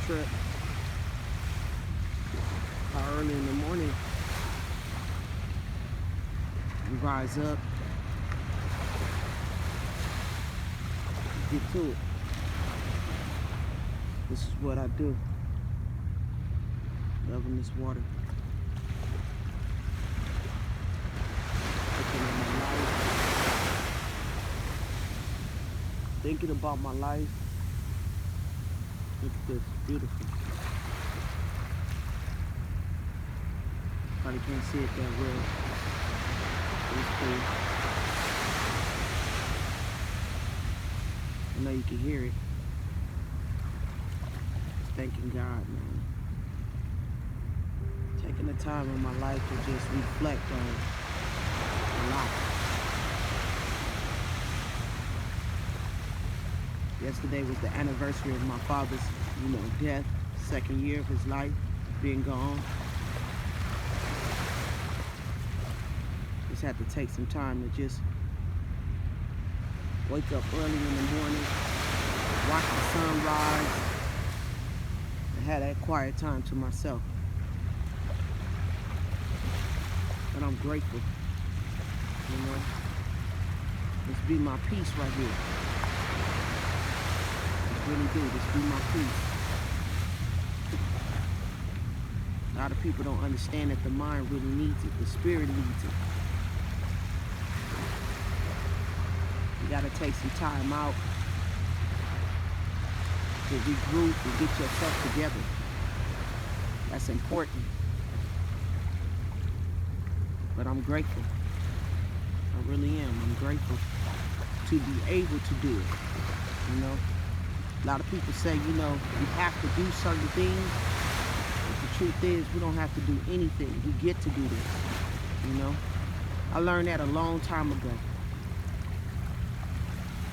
trip. How early in the morning you rise up, get to it. This is what I do. Loving this water. Looking at my life. Thinking about my life. Look at this, beautiful. Probably can't see it that well. It's cool. I know you can hear it. Just thanking God, man. Taking the time in my life to just reflect on a lot. Yesterday was the anniversary of my father's, death. 2nd year of his life being gone. Just had to take some time to just wake up early in the morning, watch the sun rise, and have that quiet time to myself. And I'm grateful, This be my peace right here. Really do. This be my peace. A lot of people don't understand that the mind really needs it. The spirit needs it. You gotta take some time out to regroup and get yourself together. That's important. But I'm grateful. I really am. I'm grateful to be able to do it. A lot of people say, you have to do certain things. But the truth is, we don't have to do anything. We get to do this, I learned that a long time ago.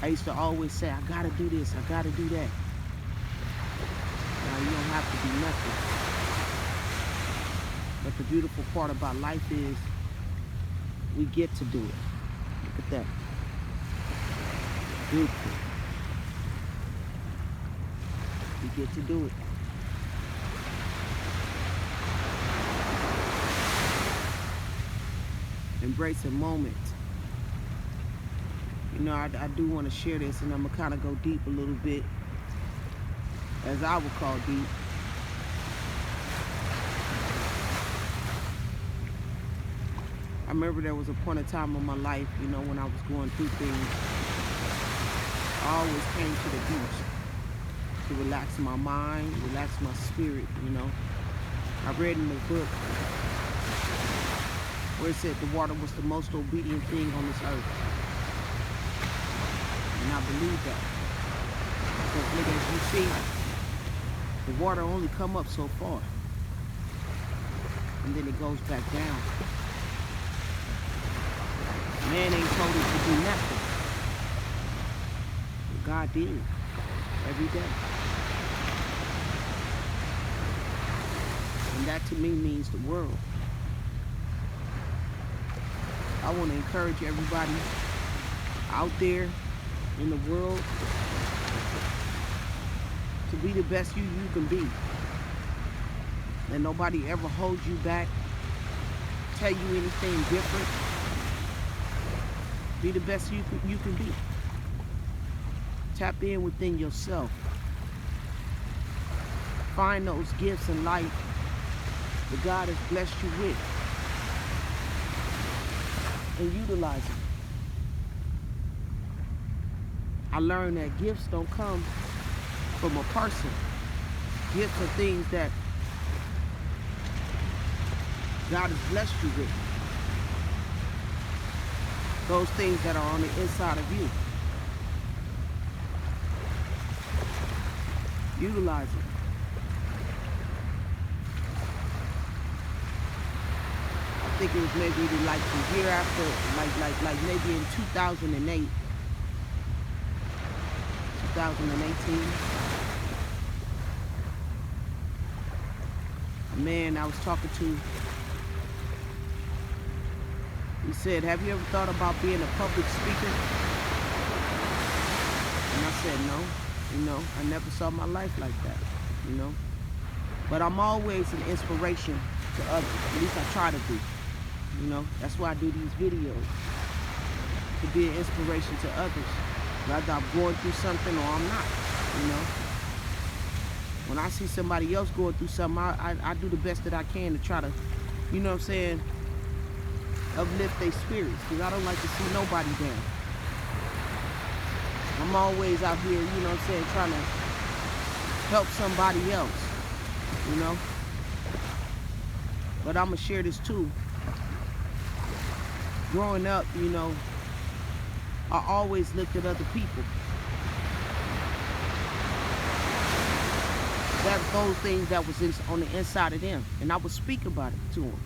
I used to always say, I gotta do this, I gotta do that. Now, you don't have to do nothing. But the beautiful part about life is, we get to do it. Look at that. Beautiful. We get to do it. Embrace a moment. I do want to share this, and I'm going to kind of go deep a little bit, as I would call deep. I remember there was a point in time in my life, when I was going through things, I always came to the beach to relax my mind, relax my spirit, I read in the book where it said the water was the most obedient thing on this earth. And I believe that. Because nigga, as you see, the water only come up so far. And then it goes back down. Man ain't told us to do nothing. But God did. Every day. And that to me means the world. I want to encourage everybody out there in the world to be the best you can be. And nobody ever holds you back, tell you anything different. Be the best you can be. Tap in within yourself. Find those gifts in life that God has blessed you with. And utilize them. I learned that gifts don't come from a person. Gifts are things that God has blessed you with. Those things that are on the inside of you. Utilize it. I think it was maybe like the year after, like maybe in 2008, 2018. A man I was talking to, he said, have you ever thought about being a public speaker? And I said, no. I never saw my life like that. you know. But I'm always an inspiration to others. At least I try to be. You know, that's why I do these videos. To be an inspiration to others. Whether I'm going through something or I'm not, you know. When I see somebody else going through something, I do the best that I can to try to, you know what I'm saying, uplift their spirits. Because I don't like to see nobody down. I'm always out here, you know what I'm saying, trying to help somebody else, you know. But I'm going to share this too. Growing up, you know, I always looked at other people. Those things that was on the inside of them. And I would speak about it to them.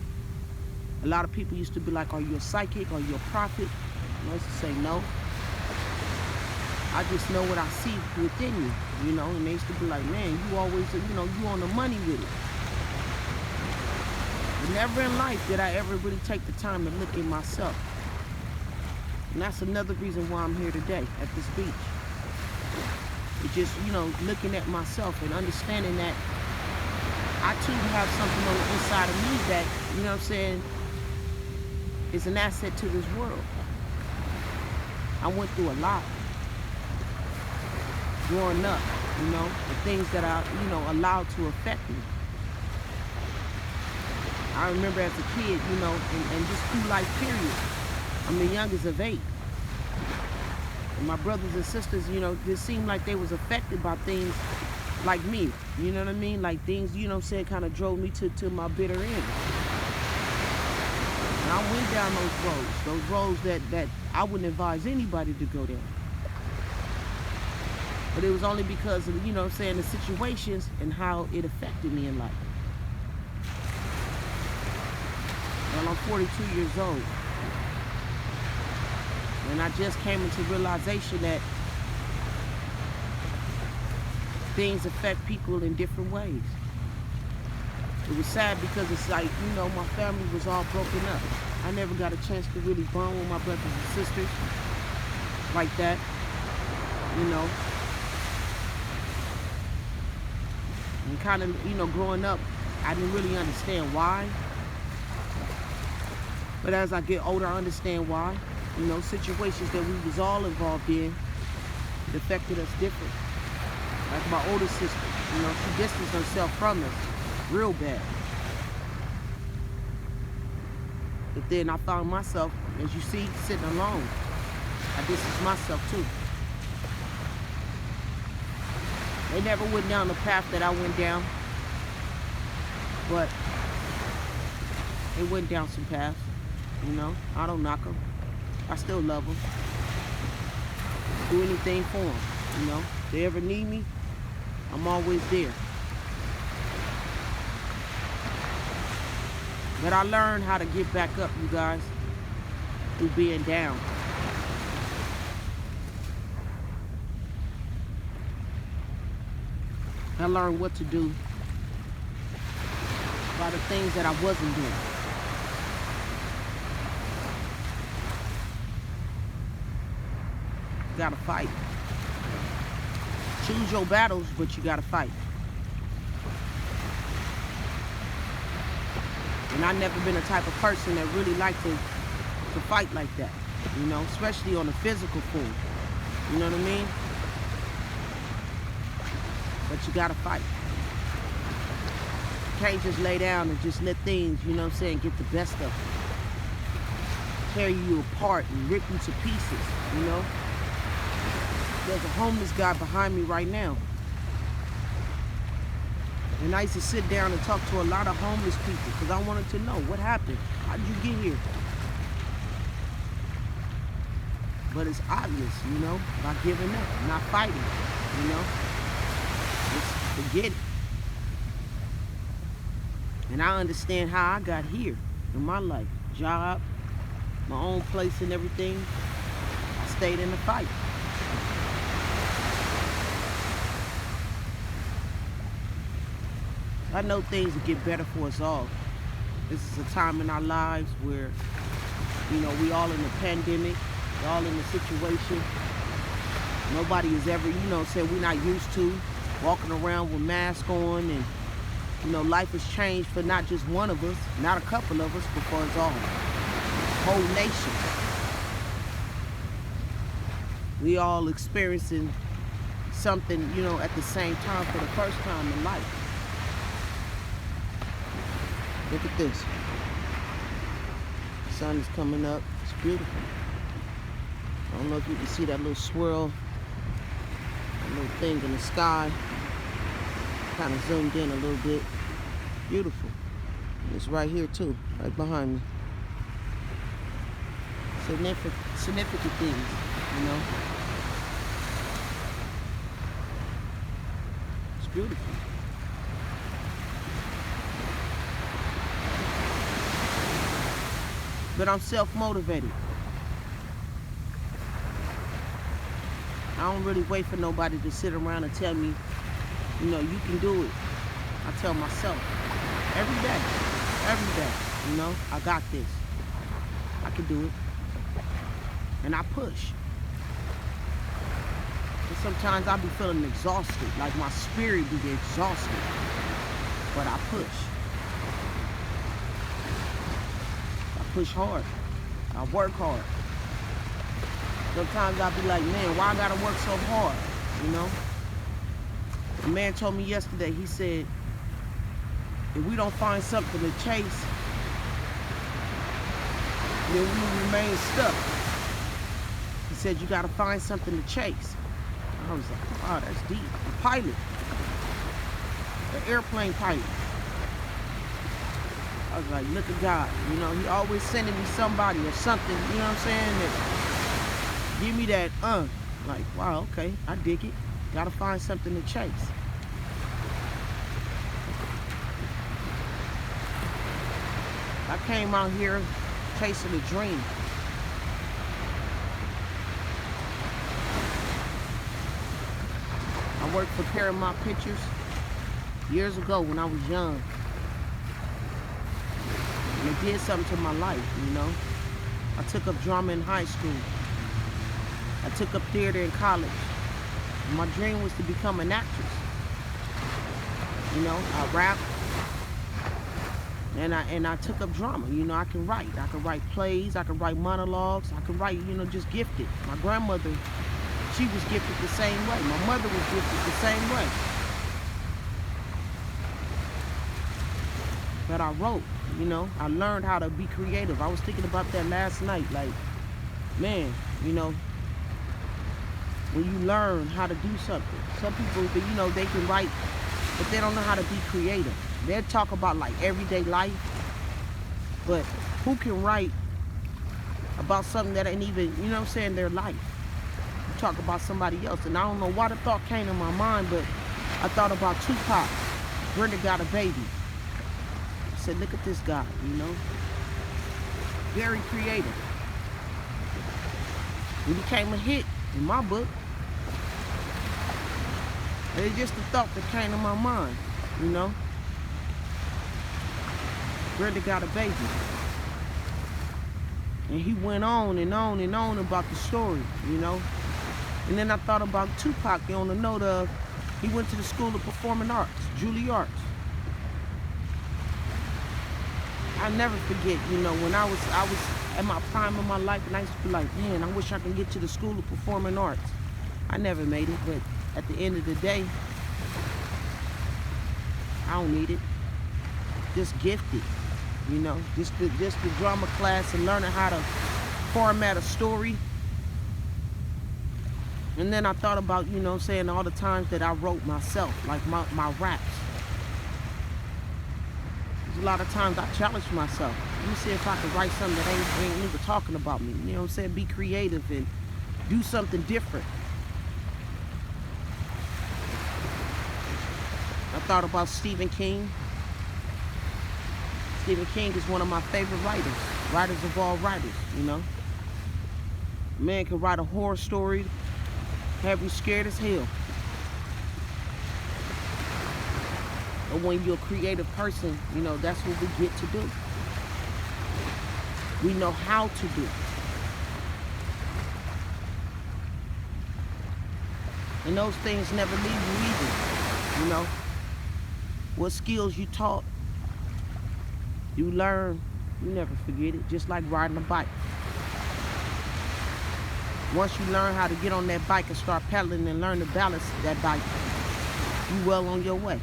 A lot of people used to be like, are you a psychic? Are you a prophet? And I used to say, no. I just know what I see within you, you know. And they used to be like, man, you always, you know, you on the money with it. But never in life did I ever really take the time to look at myself. And that's another reason why I'm here today at this beach. It's just, you know, looking at myself and understanding that I too have something on the inside of me that, you know what I'm saying, is an asset to this world. I went through a lot growing up, you know, the things that I, you know, allowed to affect me. I remember as a kid, you know, and just through life period, I'm the youngest of 8. And my brothers and sisters, you know, just seemed like they was affected by things like me. You know what I mean? Like things, you know what I'm saying, kind of drove me to my bitter end. And I went down those roads that I wouldn't advise anybody to go down. But it was only because of, you know what I'm saying, the situations and how it affected me in life. Well, I'm 42 years old. And I just came into realization that things affect people in different ways. It was sad because it's like, you know, my family was all broken up. I never got a chance to really bond with my brothers and sisters like that, you know. And kind of, you know, growing up, I didn't really understand why. But as I get older, I understand why. You know, situations that we was all involved in, it affected us different. Like my older sister, you know, she distanced herself from us real bad. But then I found myself, as you see, sitting alone. I distanced myself too. They never went down the path that I went down, but they went down some paths, you know. I don't knock them. I still love them. Do anything for them, you know. If they ever need me, I'm always there. But I learned how to get back up, you guys, through being down. I learned what to do by the things that I wasn't doing. You gotta fight. Choose your battles, but you gotta fight. And I've never been a type of person that really liked to fight like that, you know, especially on a physical form. You know what I mean? But you gotta fight. You can't just lay down and just let things, you know what I'm saying, get the best of you. Tear you apart and rip you to pieces, you know? There's a homeless guy behind me right now. And I used to sit down and talk to a lot of homeless people because I wanted to know what happened. How did you get here? But it's obvious, you know, by giving up, not fighting, you know. Just forget it. And I understand how I got here in my life. Job, my own place and everything. I stayed in the fight. I know things will get better for us all. This is a time in our lives where, you know, we all in the pandemic, we're all in the situation nobody is ever, you know, said we're not used to walking around with masks on, and you know, life has changed for not just one of us, not a couple of us, but for us all. Whole nation. We all experiencing something, you know, at the same time for the first time in life. Look at this. The sun is coming up. It's beautiful. I don't know if you can see that little swirl, that little thing in the sky. Kind of zoomed in a little bit. Beautiful. It's right here too, right behind me. Significant things, you know. It's beautiful. But I'm self-motivated. I don't really wait for nobody to sit around and tell me, you know, you can do it. I tell myself every day, you know, I got this. I can do it. And I push. And sometimes I be feeling exhausted, like my spirit be exhausted. But I push. Push hard. I work hard. Sometimes I'll be like, man, why I gotta work so hard? You know? A man told me yesterday, he said, if we don't find something to chase, then we remain stuck. He said, you gotta find something to chase. I was like, wow, that's deep. A pilot. An airplane pilot. I was like, look at God, you know, he always sending me somebody or something, you know what I'm saying, that give me that, like, wow, okay, I dig it. Gotta find something to chase. I came out here chasing a dream. I worked for Paramount Pictures years ago when I was young. And it did something to my life, you know. I took up drama in high school. I took up theater in college. My dream was to become an actress. You know, I rap. And I took up drama. You know, I can write. I can write plays. I can write monologues. I can write, you know, just gifted. My grandmother, she was gifted the same way. My mother was gifted the same way. But I wrote. You know, I learned how to be creative. I was thinking about that last night. Like, man, you know, when you learn how to do something. Some people, you know, they can write, but they don't know how to be creative. They'll talk about, like, everyday life. But who can write about something that ain't even, you know what I'm saying, their life? You talk about somebody else. And I don't know why the thought came to my mind, but I thought about Tupac. Brenda Got a Baby. Said, look at this guy, you know, very creative. He became a hit in my book. And it's just a thought that came to my mind, you know. Brenda Got a Baby. And he went on and on and on about the story, you know. And then I thought about Tupac on the note of, he went to the School of Performing Arts, Juilliard. I never forget, you know, when I was at my prime of my life, and I used to be like, man, I wish I could get to the School of Performing Arts. I never made it, but at the end of the day, I don't need it. Just gifted, you know, just the drama class and learning how to format a story. And then I thought about, you know, saying all the times that I wrote myself, like my raps. A lot of times I challenge myself. Let me see if I can write something that ain't even talking about me. You know what I'm saying? Be creative and do something different. I thought about Stephen King. Stephen King is one of my favorite writers of all writers, you know. A man can write a horror story, have you scared as hell. But when you're a creative person, you know, that's what we get to do. We know how to do. And those things never leave you either. You know, what skills you taught, you learn, you never forget it. Just like riding a bike. Once you learn how to get on that bike and start pedaling and learn to balance that bike, you well on your way.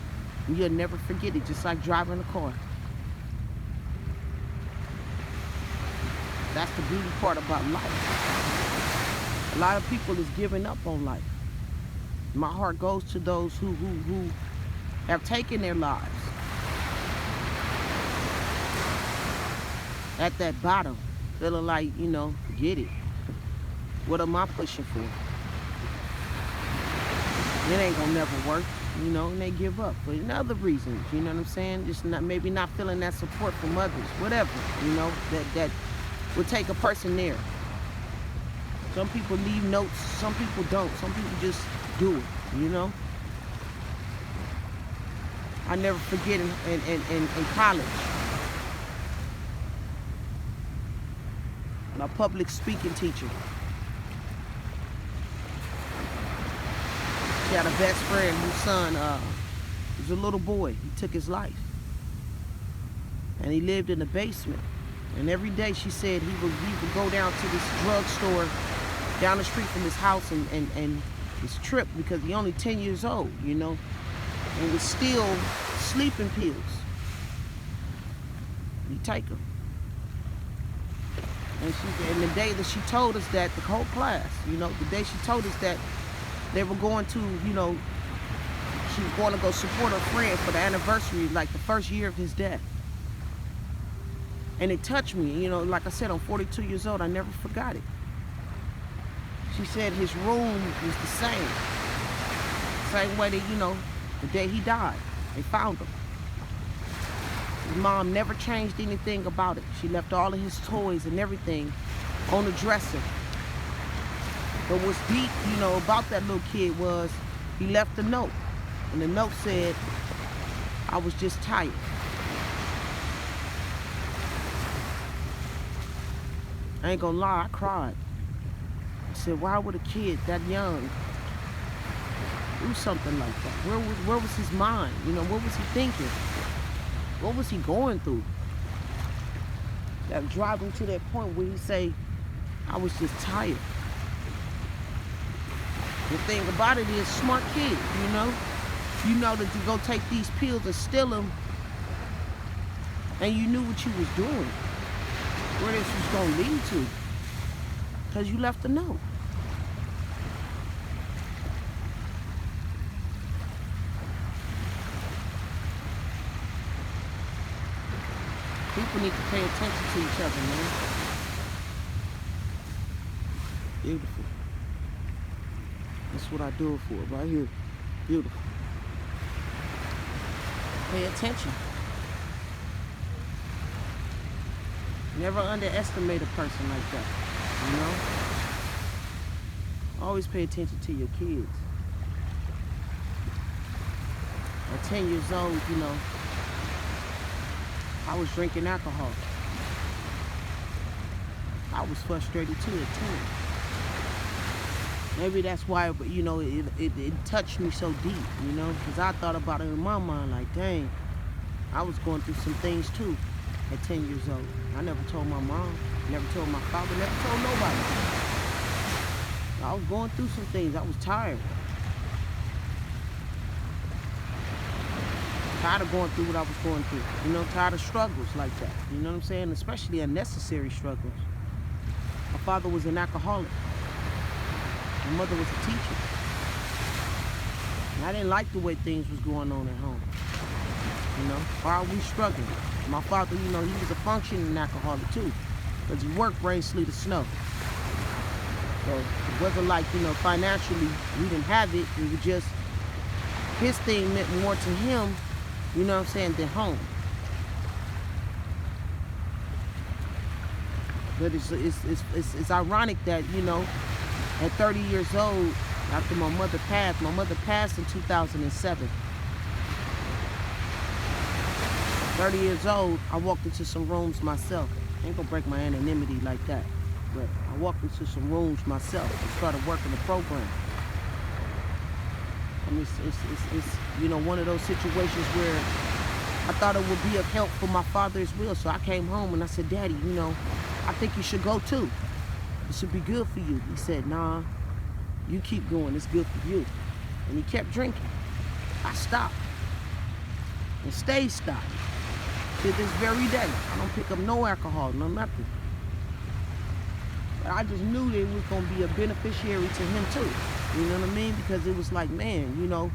And you'll never forget it, just like driving a car. That's the beauty part about life. A lot of people is giving up on life. My heart goes to those who have taken their lives at that bottom, feeling like, you know, forget it. What am I pushing for? It ain't gonna never work, you know, and they give up for other reasons, you know what I'm saying? Just maybe not feeling that support from others, whatever, you know, that would take a person there. Some people leave notes, some people don't. Some people just do it, you know? I never forget in college, my public speaking teacher, she had a best friend whose son was a little boy. He took his life. And he lived in the basement. And every day she said he would go down to this drugstore down the street from his house and his trip, because he only 10 years old, you know, and was still sleeping pills. He take them. And the day that she told us that, the whole class, you know, the day she told us that they were going to, you know, she was going to go support her friend for the anniversary, like the first year of his death. And it touched me, you know, like I said, I'm 42 years old, I never forgot it. She said his room was the same way that, you know, the day he died, they found him. His mom never changed anything about it. She left all of his toys and everything on the dresser. But what's deep, you know, about that little kid was he left a note. And the note said, I was just tired. I ain't gonna lie, I cried. I said, why would a kid that young do something like that? Where was his mind? You know, what was he thinking? What was he going through? That drive him to that point where he say, I was just tired. The thing about it is, smart kid, you know? You know that you go take these pills and steal them, and you knew what you was doing, where this was gonna lead to, because you left a note. People need to pay attention to each other, man. Beautiful. That's what I do it for, right here. Beautiful. Pay attention. Never underestimate a person like that, you know? Always pay attention to your kids. At 10 years old, you know, I was drinking alcohol. I was frustrated too at 10. Maybe that's why, you know, it touched me so deep, you know, because I thought about it in my mind like, dang, I was going through some things too at 10 years old. I never told my mom, never told my father, never told nobody. I was going through some things. I was tired. Tired of going through what I was going through. You know, tired of struggles like that. You know what I'm saying? Especially unnecessary struggles. My father was an alcoholic. My mother was a teacher. And I didn't like the way things was going on at home. You know, why are we struggling? My father, you know, he was a functioning alcoholic too, because he worked rain, sleet, or snow. So it wasn't like, you know, financially we didn't have it. It was just his thing meant more to him, you know what I'm saying, than home. But it's ironic that, you know, at 30 years old, after my mother passed in 2007. 30 years old, I walked into some rooms myself. I ain't gonna break my anonymity like that, but I walked into some rooms myself and started working the program. And it's you know, one of those situations where I thought it would be of help for my father as well. So I came home and I said, Daddy, you know, I think you should go too. It should be good for you. He said, nah, you keep going. It's good for you. And he kept drinking. I stopped and stayed stopped to this very day. I don't pick up no alcohol, no nothing. But I just knew that it was going to be a beneficiary to him too. You know what I mean? Because it was like, man, you know,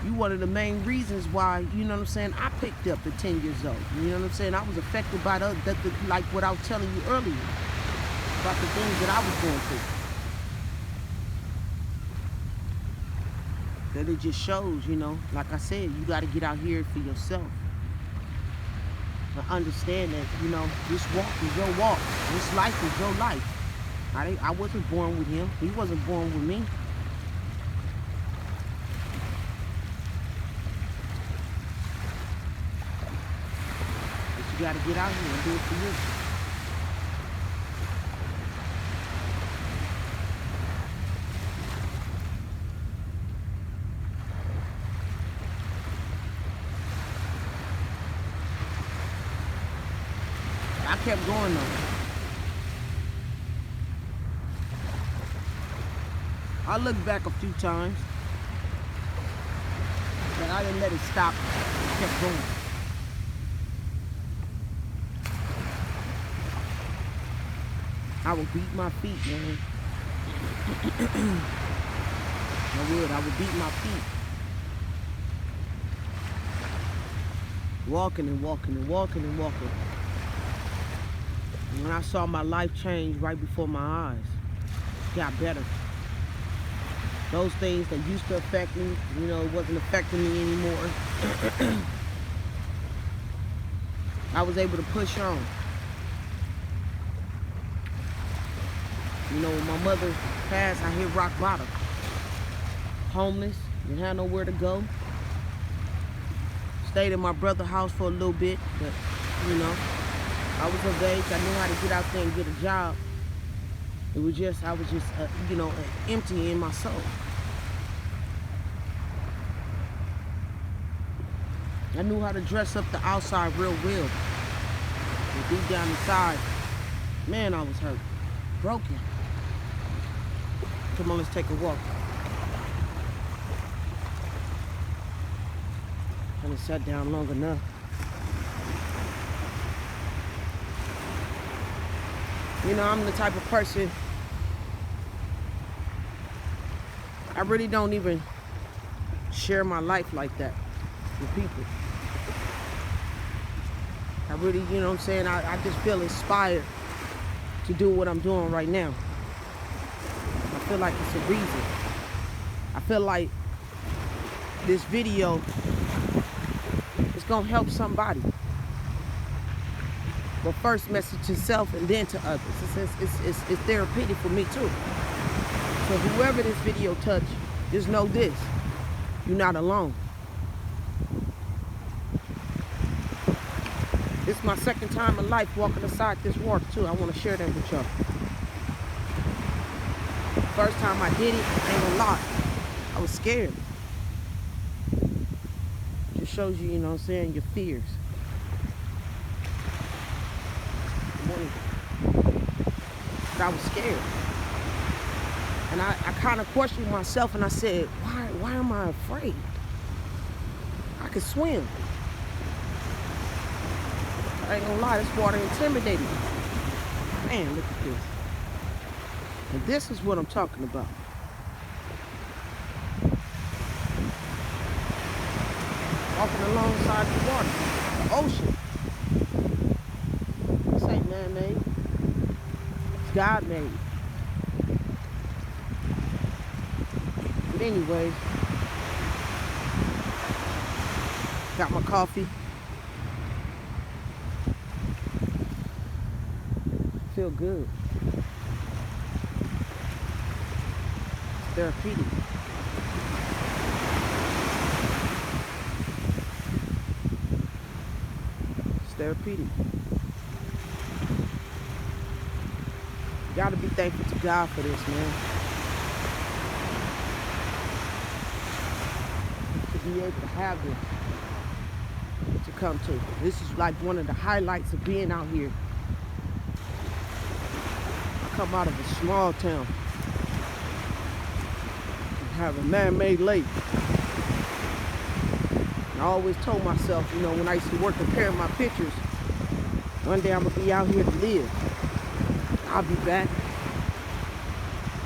you one of the main reasons why, you know what I'm saying, I picked up at 10 years old. You know what I'm saying? I was affected by like what I was telling you earlier about the things that I was going through. That it just shows, you know, like I said, you got to get out here for yourself. But understand that, you know, this walk is your walk. This life is your life. I wasn't born with him. He wasn't born with me. But you got to get out here and do it for you. I kept going though. I looked back a few times, but I didn't let it stop. I kept going. I would beat my feet, man. I would beat my feet. Walking and walking and walking and walking. And when I saw my life change right before my eyes, it got better. Those things that used to affect me, you know, it wasn't affecting me anymore. I was able to push on. You know, when my mother passed, I hit rock bottom. Homeless, didn't have nowhere to go. Stayed in my brother's house for a little bit, but, you know, I was of age. I knew how to get out there and get a job. It was just, I was just, you know, empty in my soul. I knew how to dress up the outside real well. But deep down inside, man, I was hurt. Broken. Come on, let's take a walk. I done sat down long enough. You know, I'm the type of person, I really don't even share my life like that with people. I really, you know what I'm saying, I just feel inspired to do what I'm doing right now. I feel like it's a reason. I feel like this video is gonna help somebody. But first message to self and then to others. It's therapeutic for me too. So whoever this video touch, just know this. You're not alone. This is my second time in life walking aside this water too. I want to share that with y'all. First time I did it, ain't gonna lie, I was scared. Just shows you, you know what I'm saying, your fears. But I was scared. And I kind of questioned myself and I said, why am I afraid? I could swim. I ain't gonna lie, this water intimidated me. Man, look at this. And this is what I'm talking about. Walking alongside the water, the ocean. This ain't man-made. It's God-made. But anyways, got my coffee. Feel good. It's therapeutic. It's therapeutic. You gotta be thankful to God for this, man. be able to have this to come to. This is like one of the highlights of being out here. I come out of a small town. We have a man-made lake. And I always told myself, you know, when I used to work preparing my pictures, one day I'm gonna be out here to live. I'll be back.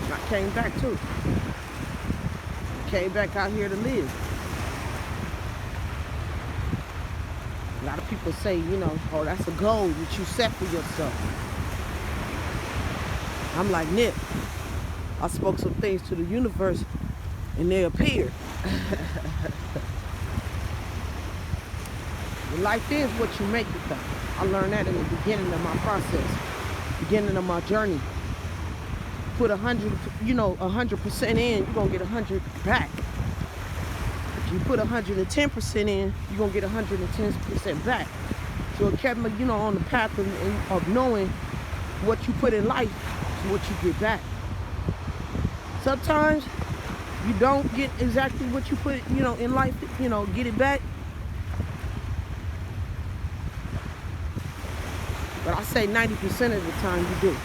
And I came back too. Came back out here to live. A lot of people say, you know, oh, that's a goal that you set for yourself. I'm like, Nip, I spoke some things to the universe and they appeared. Life is what you make it though. I learned that in the beginning of my process, beginning of my journey. Put 100% in, you're gonna get 100 back. If you put 110% in, you're gonna get 110% back. So it kept me, you know, on the path of knowing what you put in life is what you get back. Sometimes you don't get exactly what you put, you know, in life, you know, get it back. But I say 90% of the time you do.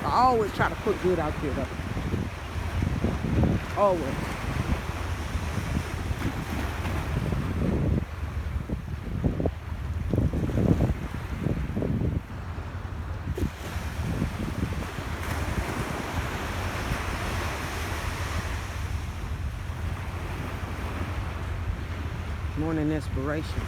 I always try to put good out there though. Always. Morning inspiration.